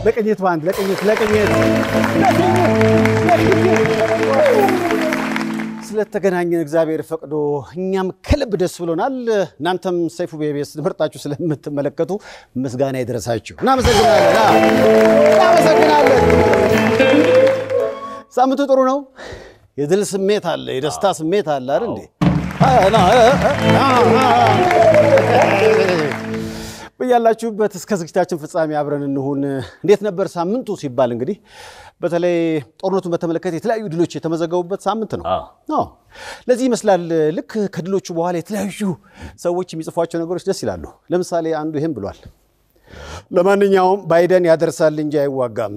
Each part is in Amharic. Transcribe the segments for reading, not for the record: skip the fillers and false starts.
ለቅኝት ባንድ ለቅኝት ስለተገናኘን እግዚአብሔር ፈቅዶ እኛም ከልብ ደስ ብሎናል እናንተም ሰይፉ በኢቢኤስ ምርጣችሁ ስለምትመለከቱ ምስጋና ይድረሳችሁ እናመሰግናለን ሳምንቱ ጥሩ ነው የድል ስሜት አለ የደስታ ስሜት አለ አይደል እንዴ በያላችሁበት እስከ ዝግጅታችን ፍጻሜ አብረን እንሁን እንዴት ነበር ሳምንቱ ሲባል እንግዲህ በተለይ ጦርነቱን በተመለከተ የተለያዩ ድሎች የተመዘገቡበት ሳምንት ነው አዎ ለዚህ ይመስላል ልክ ከድሎቹ በኋላ የተለያዩ ሰዎች የሚጽፏቸው ነገሮች ደስ ይላሉ ለምሳሌ አንዱ ይሄን ብሏል ለማንኛውም ባይደን ያደርሳል እንጂ አይዋጋም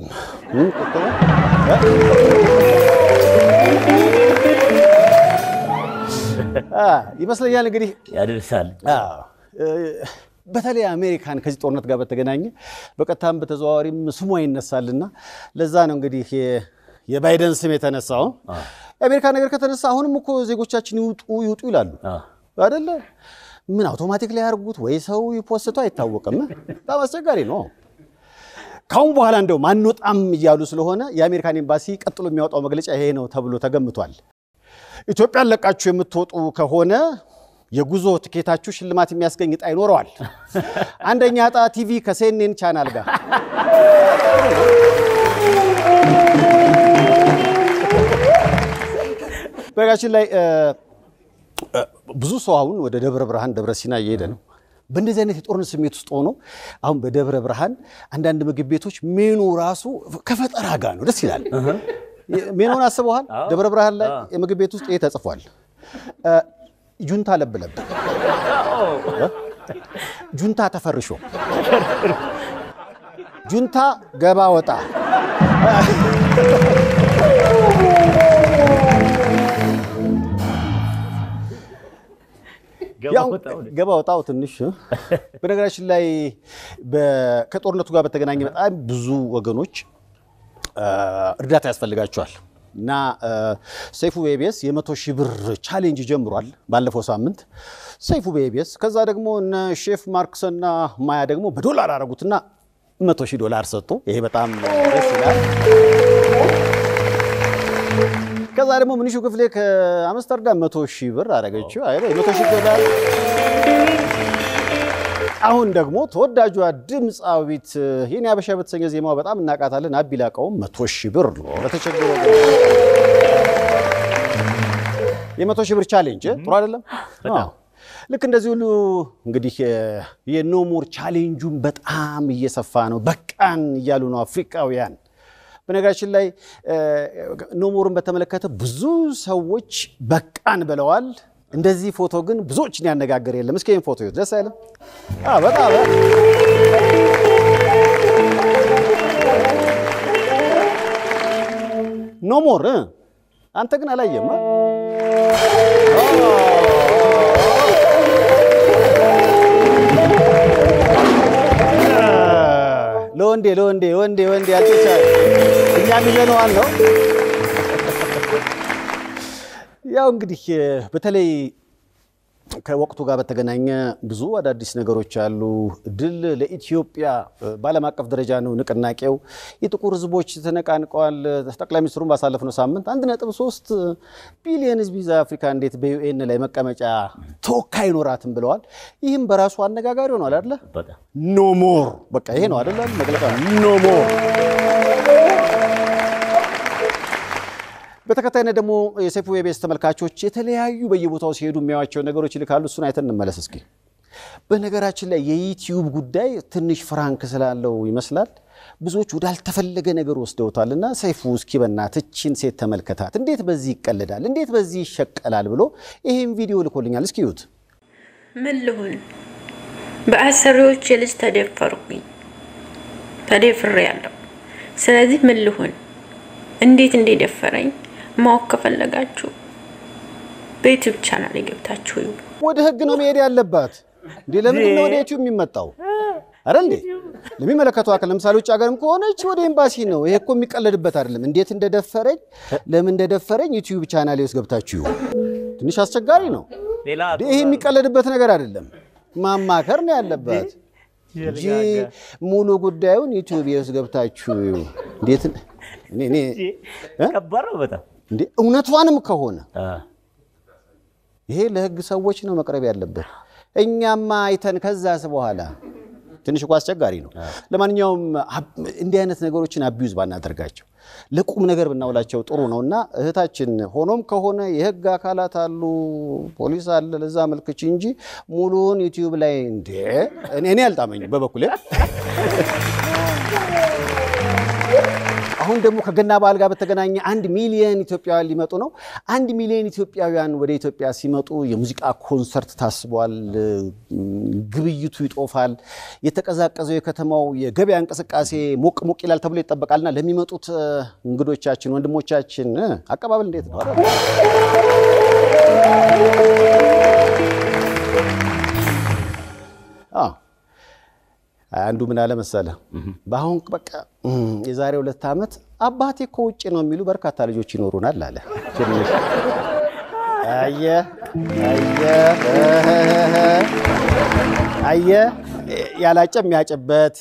ይመስለኛል እንግዲህ ያደርሳል በተለይ አሜሪካን ከዚህ ጦርነት ጋር በተገናኘ በቀጥታም በተዘዋዋሪም ስሙ ይነሳልና ለዛ ነው እንግዲህ የባይደን ስም የተነሳው አሜሪካ ነገር ከተነሳ አሁንም እኮ ዜጎቻችን ይውጡ ይላሉ አይደለ ምን አውቶማቲክ ላይ ያርጉት ወይ ሰው ይፖስተው አይታወቅም በጣም አስቸጋሪ ነው ካሁን በኋላ እንደው ማንወጣም ይያሉ ስለሆነ የአሜሪካን ኤምባሲ ቀጥሎ የሚያወጣው መግለጫ ይሄ ነው ተብሎ ተገምቷል ኢትዮጵያን ለቃችሁ የምትወጡ ከሆነ የጉዞ ትኬታችሁ ሽልማት የሚያስገኝ ዕጣ ይኖረዋል አንደኛ ዕጣ ቲቪ ከሲኤንኤን ቻናል ጋር በጋችን ላይ ብዙ ሰው አሁን ወደ ደብረ ብርሃን ደብረ ሲና እየሄደ ነው በእንደዚህ አይነት የጦርነት ስሜት ውስጥ ሆኖ አሁን በደብረ ብርሃን አንዳንድ ምግብ ቤቶች ሜኑ ራሱ ከፈጠራ ጋር ነው ደስ ይላል ሜኑን አስበዋል ደብረ ብርሃን ላይ የምግብ ቤት ውስጥ ይሄ ተጽፏል ጁንታ ለብለብ ጁንታ ተፈርሾ ጁንታ ገባ ወጣ ገባ ወጣው ትንሽ በነገራችን ላይ ከጦርነቱ ጋር በተገናኘ በጣም ብዙ ወገኖች እርዳታ ያስፈልጋቸዋል እና ሰይፉ በኢቢኤስ የ100,000 ብር ቻሌንጅ ጀምሯል ባለፈው ሳምንት ሰይፉ በኢቢኤስ ከዛ ደግሞ እነ ሼፍ ማርክስና ማያ ደግሞ በዶላር አረጉትና $100,000 ሰጡ ይሄ በጣም ደስ ይላል ከዛ ደግሞ ምንሹ ክፍሌ ከአምስተርዳም 100,000 ብር አረጋችሁ አይደል $100,000 አሁን ደግሞ ተወዳጇ ድምጻዊት የኔ አበሻ በተሰኘ ዜማው በጣም እናቃታለን አቢላቀው 100,000 ብር ነው ለተቸገረው የ100,000 ብር ቻሌንጅ ጥሩ አይደለም ልክ እንደዚህ ሁሉ እንግዲህ የኖሞር ቻሌንጁን በጣም እየሰፋ ነው በቃን ይያሉ ነው አፍሪካውያን በነገራችን ላይ ኖሞርን በተመለከተ ብዙ ሰዎች በቃን ብለዋል እንደዚህ ፎቶ ግን ብዙዎችን ያነጋገር የለም እስኪ ይሄን ፎቶ ይወት ደስ አይልም በጣም ኖሞር አንተ ግን አላየም ለወንዴ አጥቻለሁ እኛ ሚለነዋል ነው ያው እንግዲህ በተለይ ከወቅቱ ጋር በተገናኘ ብዙ አዳዲስ ነገሮች አሉ ድል ለኢትዮጵያ በዓለም አቀፍ ደረጃ ነው ንቅናቄው የጥቁር ህዝቦች ተነቃንቀዋል ጠቅላይ ሚኒስትሩን ባሳለፍነው ሳምንት 1.3 ቢሊዮን ህዝብ ይዛ አፍሪካ እንዴት በዩኤን ላይ መቀመጫ ተወካይ ኖራትም ብለዋል ይህም በራሱ አነጋጋሪ ሆኗል አይደል ኖ ሞር በቃ ይሄ ነው አይደል መግለጫ ኖ ሞር በተከታይነት ደግሞ የሰይፉ በኢቢኤስ ተመልካቾች የተለያዩ በየቦታው ሲሄዱ የሚያዋቸው ነገሮች ይልካሉ እሱን አይተን እንመለስ እስኪ በነገራችን ላይ የዩቲዩብ ጉዳይ ትንሽ ፍራንክ ስላለው ይመስላል ብዙዎች ወዳልተፈለገ ነገር ወስደውታልና ሰይፉ እስኪ በእናትችን ሴት ተመልከታት እንዴት በዚህ ይቀልዳል እንዴት በዚህ ይሸቀላል ብሎ ይሄን ቪዲዮ ልኮልኛል እስኪ ይዩት ምን ልሁን በአሰሪዎች ልጅ ተደፈርኩኝ ተደፍሬያለሁ ስለዚህ ምን ልሁን እንዴት እንደደፈረኝ ማወቅ ከፈለጋችሁ በዩቲዩብ ቻናል ገብታችሁ ወደ ህግ ነው መሄድ ያለባት እንዴ ለምን ነው ወደ ዩቲዩብ የሚመጣው አይደል እንዴ ለሚመለከተው አካል ለምሳሌ ውጭ ሀገርም ከሆነች ወደ ኤምባሲ ነው ይሄ እኮ የሚቀለድበት አይደለም እንዴት እንደደፈረኝ ለምን እንደደፈረኝ ዩቲዩብ ቻናል ውስጥ ገብታችሁ ትንሽ አስቸጋሪ ነው ይሄ የሚቀለድበት ነገር አይደለም ማማከር ነው ያለበት እንጂ ሙሉ ጉዳዩን ዩቲዩብ ውስጥ ገብታችሁ እንዴት እኔ ከባድ ነው በጣም እንዴ እውነቷንም ከሆነ ይሄ ለህግ ሰዎች ነው መቅረብ ያለበት እኛማ አይተን ከዛስ በኋላ ትንሽ ቋስ አስቸጋሪ ነው ለማንኛውም እንዲህ አይነት ነገሮችን አቢዩዝ ባናደርጋቸው ለቁም ነገር ብናውላቸው ጥሩ ነውና እህታችን ሆኖም ከሆነ የህግ አካላት አሉ ፖሊስ አለ ለዛ መልክች እንጂ ሙሉውን ዩቲዩብ ላይ እንዴ እኔ አልጣመኝ በበኩሌ አሁን ደግሞ ከገና በዓል ጋር በተገናኘ 1 ሚሊዮን ኢትዮጵያውያን ሊመጡ ነው 1 ሚሊዮን ኢትዮጵያውያን ወደ ኢትዮጵያ ሲመጡ የሙዚቃ ኮንሰርት ታስቧል ግብይቱ ይጦፋል የተቀዛቀዘው የከተማው የገበያ እንቅስቃሴ ሞቅ ይላል ተብሎ ይጠበቃልና ለሚመጡት እንግዶቻችን ወንድሞቻችን አቀባበል እንዴት ነው አንዱ ምን አለ መሰለ ባሁን በቃ የዛሬ 2 አመት አባቴ እኮ ውጪ ነው የሚሉ በርካታ ልጆች ይኖሩናል አለ አየ ያላጨም ያጨበት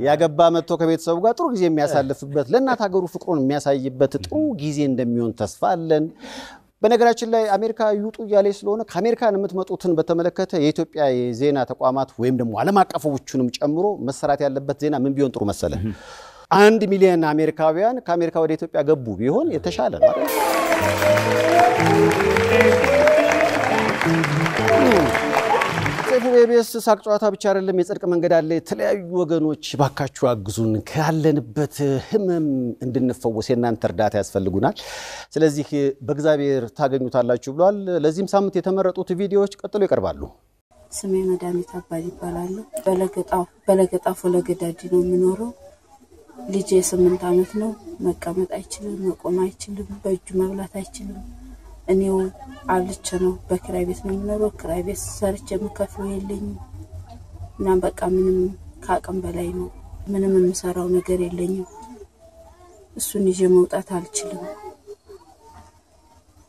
ያገባ መጥቶ ከቤተሰቡ ጋር ጥሩ ጊዜ የሚያሳልፍበት ለእናት ሀገሩ ፍቅሩን የሚያሳይበት ጥሩ ጊዜ እንደሚሆን ተስፋ አለን በነገራችን ላይ አሜሪካ ይውጡ ያለ ስለሆነ ከአሜሪካን የምትመጡትን በተመለከተ የኢትዮጵያ የዜና ተቋማት ወይም ደግሞ ዓለም አቀፎቹንም ጨምሮ መሰራት ያለበት ዜና ምን ቢሆን ጥሩ መሰለ 1 ሚሊዮን አሜሪካውያን ከአሜሪካ ወደ ኢትዮጵያ ገቡ ቢሆን የተሻለ ነው አይደል ቤቤስ ሳቅ ጨዋታ ብቻ አይደለም የጽድቅ መንገድ አለ የተለያዩ ወገኖች ባካችሁ አግዙን ካለንበት ህመም እንድንፈወስ የናንተ እርዳታ ያስፈልጉናል ስለዚህ በእግዚአብሔር ታገኙታላችሁ ብሏል ለዚህም ሳምንት የተመረጡት ቪዲዮዎች ቀጥሎ ይቀርባሉ ስሜ መድኃኒት አባይ ይባላል በለገጣፎ ለገዳዲ ነው የምኖረው ልጄ 8 አመት ነው መቀመጥ አይችልም መቆም አይችልም በእጁ መብላት አይችልም እኔው አልቸ ነው በክራይ ቤት ነው የምኖረው ክራይ ቤት ሰርቼ መከፈል የለኝም እና በቃ ምንም ካቀም በላይ ነው ምንም የምሰራው ነገር የለኝም እሱን ይዤ መውጣት አልችልም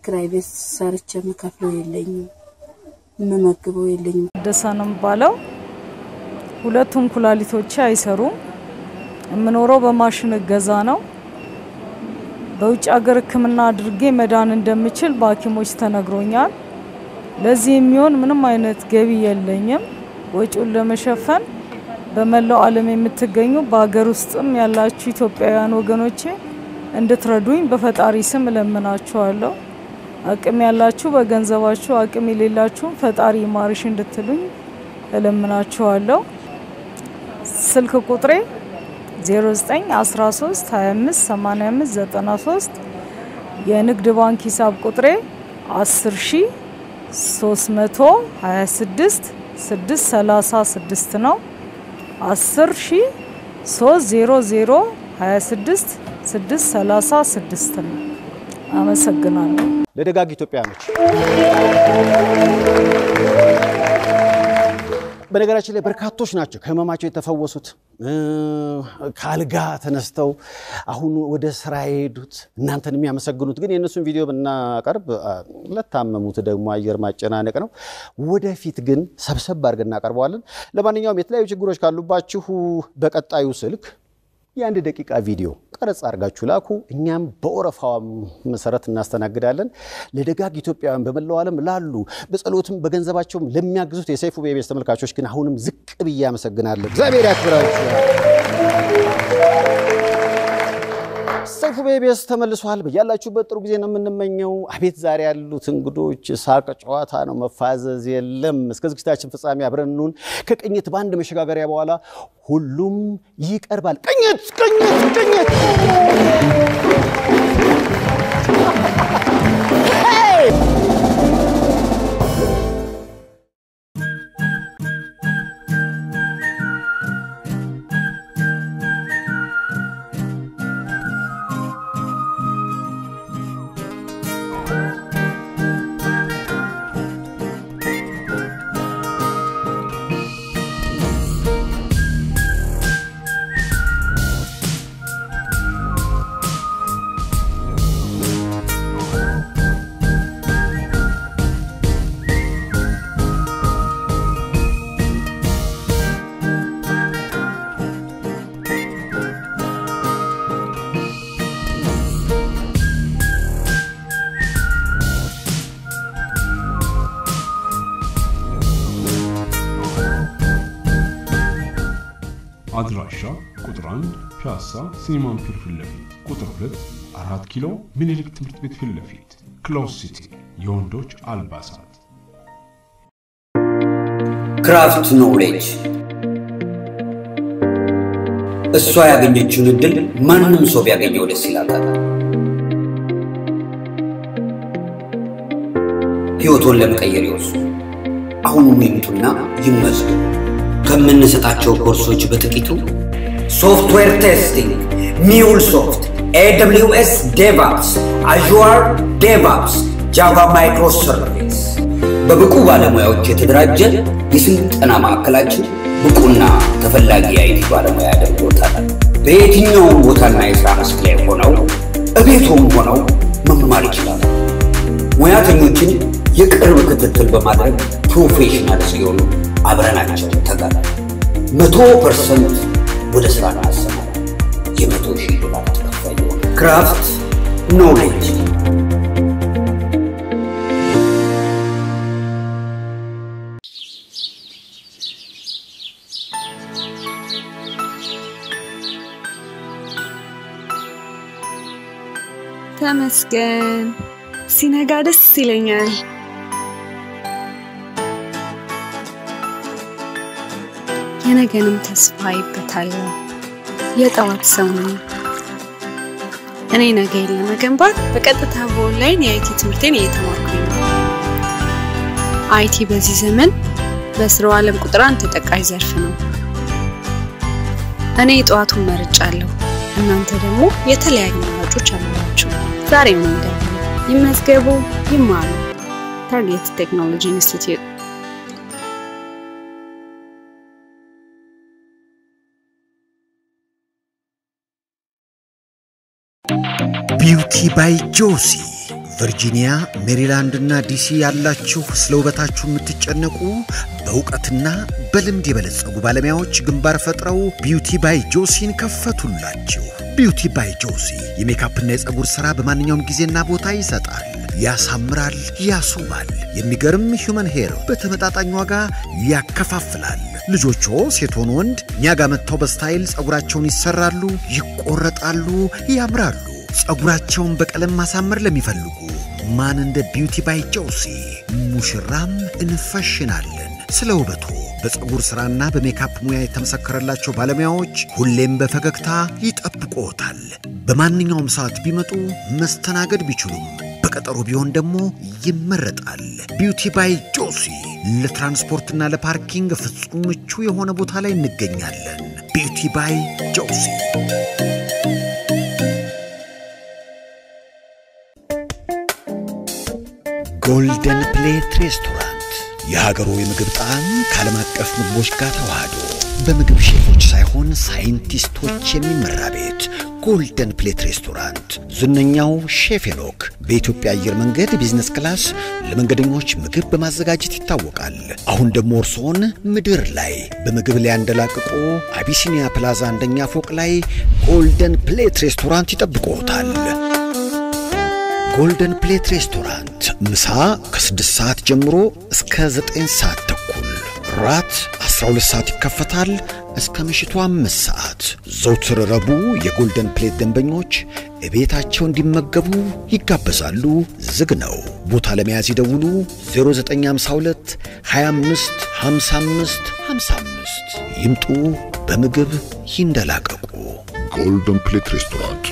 ክራይ ቤት ሰርቼ መከፈል የለኝም መመግበው የለኝም ደሳንም ባለው ሁለቱም ኩላሊቶች አይሰሩም የምኖረው በማሽን ገዛ ነው በውጭ ሀገር ህክምና አድርጌ መዳን እንደምችል ባኪሞች ተነግሮኛል ለዚህ የሚሆን ምንም አይነት ገቢ የለኝም ወጪውን ለመሸፈን በመላው ዓለም የምትገኙ በአገር ውስጥም ያላችሁ ኢትዮጵያውያን ወገኖቼ እንድትረዱኝ በፈጣሪ ስም ለምናችኋለሁ አቅም ያላችሁ በገንዘባችሁ አቅም የሌላችሁ ፈጣሪ ማርሽ እንድትሉኝ ለምናችኋለሁ ስልክ ቁጥሬ 0913258593 የንግድ ባንክ ሂሳብ ቁጥሬ 10326 ነው 1030026 ነው አመሰግናለሁ ለደጋግ ኢትዮጵያኖች በነገራችን ላይ በርካቶች ናቸው ከመማቸው የተፈወሱት ካልጋ ተነስተው አሁን ወደ ስራ ሄዱት እናንተን የሚያመሰግኑት ግን የነሱን ቪዲዮ ብናቀርብ ለታመሙት ደግሞ አየር ማጨናነቅ ነው ወደፊት ግን ሰብሰብ አድርገን እናቀርበዋለን ለማንኛውም የተለያዩ ችግሮች ካሉባችሁ በቀጣዩ ስልክ የ1 ደቂቃ ቪዲዮ ቀረጽ አድርጋችሁ ላኩ እኛም በኦረፋው መሰረት እናስተናግዳለን ለደጋግ ኢትዮጵያውያን በመላው ዓለም ላሉ በጸሎትም በገንዘባቸውም ለሚያግዙት የሰይፉ ቤቤስ ተመልካቾች ግን አሁንም ዝቅ ብዬ አመሰግናለሁ እግዚአብሔር ያክብራችሁ ሰይፉ ቤቤስ ተመልሷል በያላችሁበት ጥሩ ጊዜ ነው የምንመኘው አቤት ዛሬ ያሉት እንግዶች ሳቅ ጨዋታ ነው መፋዘዝ የለም እስከ ዝግጅታችን ፍጻሜ አብረንኑን ከቅኝት ባንድ መሸጋገሪያ በኋላ ሁሉም ይቀርባል ቅኝት አድራሻ ቁጥር 1 ፒያሳ ሲኒማን ፒር ፊት ለፊት፣ ቁጥር 2 4 ኪሎ ምኒልክ ትምህርት ቤት ፊት ለፊት። ክሎዝ ሲቲ የወንዶች አልባሳት። ክራፍት ኖሌጅ እሷ ያገኘችውን እድል ማንንም ሰው ቢያገኘው ደስ ይላታል። ህይወቱን ለመቀየር ይወስኑ። አሁን ይምጡና ይመዝገቡ። ከምንሰጣቸው ኮርሶች በጥቂቱ ሶፍትዌር ቴስቲንግ፣ MuleSoft፣ AWS DevOps፣ Azure DevOps፣ Java Microservice በብቁ ባለሙያዎች የተደራጀ የስልጠና ማዕከላችን ብቁና ተፈላጊ የአይቲ ባለሙያ ያደርጎታል። በየትኛውም ቦታና የሥራ መስክ ላይ ሆነው እቤቱም ሆነው መማር ይችላሉ። ሙያተኞችን የቅርብ ክትትል በማድረግ ፕሮፌሽናል ሲሆኑ አብረናቸው ተጋራ 100% ወደ ስራ እናሰማራ። $100,000 ተከፋይ ይሆናል። ክራፍት ኖሌጅ ተመስገን ሲነጋ ደስ ይለኛል። የነገንም ተስፋ ይበታለሁ። የጠዋት ሰው ነኝ። እኔ ነገን ለመገንባት በቀጥታ በኦንላይን የአይቲ ትምህርቴን እየተማርኩኝ ነው። አይቲ በዚህ ዘመን በስራው ዓለም ቁጥር 1 ተጠቃሽ ዘርፍ ነው። እኔ የጠዋቱን መርጫለሁ። እናንተ ደግሞ የተለያዩ አማራጮች አሏችሁ። ዛሬ ምን እንደሆነ ይመዝገቡ፣ ይማሩ። ታርጌት ቴክኖሎጂ ኢንስቲትዩት ቢዩቲ ባይ ጆሲ ቨርጂኒያ፣ ሜሪላንድ እና ዲሲ ያላችሁ ስለውበታችሁ የምትጨነቁ በእውቀትና በልምድ የበለጸጉ ባለሙያዎች ግንባር ፈጥረው ቢዩቲ ባይ ጆሲን ከፈቱላችሁ። ቢዩቲ ባይ ጆሲ የሜካፕና የፀጉር ሥራ በማንኛውም ጊዜና ቦታ ይሰጣል፣ ያሳምራል፣ ያስውባል። የሚገርም ሂዩመን ሄር በተመጣጣኝ ዋጋ ያከፋፍላል። ልጆቹ ሴት ሆነ ወንድ እኛ ጋር መጥተው በስታይል ፀጉራቸውን ይሰራሉ፣ ይቆረጣሉ፣ ያምራሉ። ፀጉራቸውን በቀለም ማሳመር ለሚፈልጉ ማን እንደ ቢዩቲ ባይ ጆሲ ሙሽራም እንፈሽናለን። ስለ ውበቱ በፀጉር ሥራና በሜካፕ ሙያ የተመሰከረላቸው ባለሙያዎች ሁሌም በፈገግታ ይጠብቁዎታል። በማንኛውም ሰዓት ቢመጡ መስተናገድ ቢችሉም በቀጠሮ ቢሆን ደግሞ ይመረጣል። ቢዩቲ ባይ ጆሲ ለትራንስፖርትና ለፓርኪንግ ፍጹም ምቹ የሆነ ቦታ ላይ እንገኛለን። ቢዩቲ ባይ ጆሲ ጎልደን ፕሌት ሬስቶራንት የሀገሩ የምግብ ጣዕም ከዓለም አቀፍ ምግቦች ጋር ተዋህዶ በምግብ ሼፎች ሳይሆን ሳይንቲስቶች የሚመራ ቤት። ጎልደን ፕሌት ሬስቶራንት ዝነኛው ሼፍ ሄኖክ በኢትዮጵያ አየር መንገድ ቢዝነስ ክላስ ለመንገደኞች ምግብ በማዘጋጀት ይታወቃል። አሁን ደግሞ እርሶን ምድር ላይ በምግብ ላይ ያንደላቅቆ አቢሲኒያ ፕላዛ አንደኛ ፎቅ ላይ ጎልደን ፕሌት ሬስቶራንት ይጠብቅዎታል። ጎልደን ፕሌት ሬስቶራንት ምሳ ከ6 ሰዓት ጀምሮ እስከ 9 ሰዓት ተኩል፣ ራት 12 ሰዓት ይከፈታል እስከ ምሽቱ 5 ሰዓት። ዘውትር ረቡዕ የጎልደን ፕሌት ደንበኞች እቤታቸው እንዲመገቡ ይጋበዛሉ። ዝግ ነው። ቦታ ለመያዝ ይደውሉ 0952 25 55 55። ይምጡ፣ በምግብ ይንደላቀቁ። ጎልደን ፕሌት ሬስቶራንት